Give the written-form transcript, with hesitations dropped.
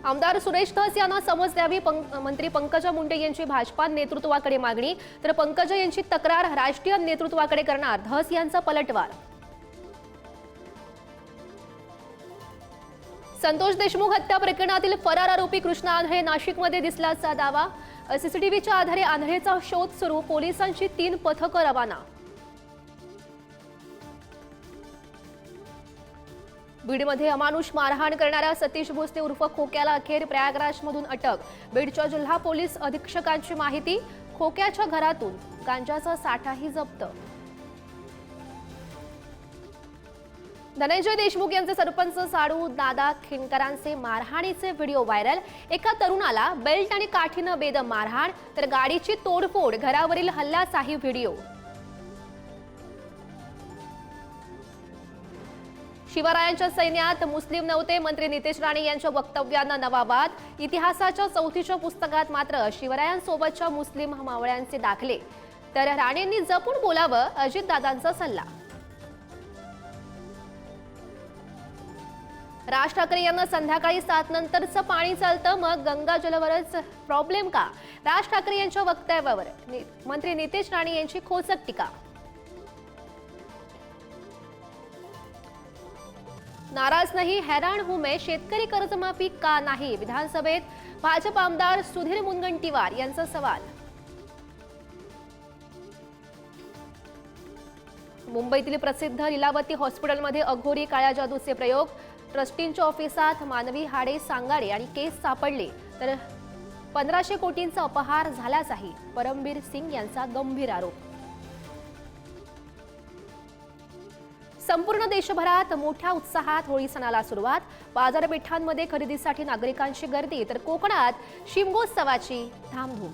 आमदार सुरेश धस यांना समज द्यावी, मंत्री पंकजा मुंडे यांची भाजपा नेतृत्वाकडे मागणी, तर पंकजा यांची तक्रार राष्ट्रीय नेतृत्वाकडे करणार धस यांचा पलटवार। संतोष देशमुख हत्या प्रकरणातील फरार आरोपी कृष्णा आंधळे नाशिकमध्ये दिसल्याचा दावा। सीसीटीव्हीच्या आधारे आंधळेचा शोध सुरू, पोलिसांची 3 पथकं रवाना। बीडमध्ये अमानुष मारहाण करणाऱ्या सतीश भोसले उर्फ खोक्याला अखेर प्रयागराजमधून अटक। बीडच्या जिल्हा पोलीस अधीक्षकांची माहिती, खोक्याच्या घरातून गांजाचा साठाही जप्त। धनंजय देशमुख यांचे सरपंच साडू दादा खिंडकरांचे मारहाणीचे व्हिडिओ व्हायरल। एका तरुणाला बेल्ट आणि काठीनं बेदम मारहाण, तर गाडीची तोडफोड, घरावरील हल्ल्याचाही व्हिडिओ। शिवरायांच्या सैन्यात मुस्लिम नव्हते, मंत्री नितेश राणे यांच्या वक्तव्यांना नवा वाद। इतिहासाच्या 4थीच्या पुस्तकात मात्र शिवरायांसोबतच्या मुस्लिम मावळ्यांचे दाखले, तर राणेंनी जपून बोलावं, अजितदादांचा सल्ला। राज ठाकरे यांना संध्याकाळी 7 नंतरचं पाणी चालतं, मग गंगाजलवरच प्रॉब्लेम का? राज ठाकरे यांच्या वक्तव्यावर मंत्री नितेश राणे यांची खोचक टीका। नाराज नहीं, हैरान हूं मैं, शेतकरी कर्जमाफी का नाही? विधानसभेत भाजप आमदार सुधीर मुनगंटीवार यांचा सवाल। मुंबईतील प्रसिद्ध लीलावती हॉस्पिटलमध्ये अघोरी काळ्या जादूचे प्रयोग। ट्रस्टींच्या ऑफिसात मानवी हाडे, सांगाडे आणि केस सापडले, तर 1500 कोटींचा अपहार झाल्याचाही परमबीर सिंग यांचा गंभीर आरोप। संपूर्ण देशभरात मोठ्या उत्साहात होळी सणाला सुरुवात। बाजारपेठांमध्ये खरेदीसाठी नागरिकांची गर्दी, तर कोकणात शिमगोत्सवाची धामधूम।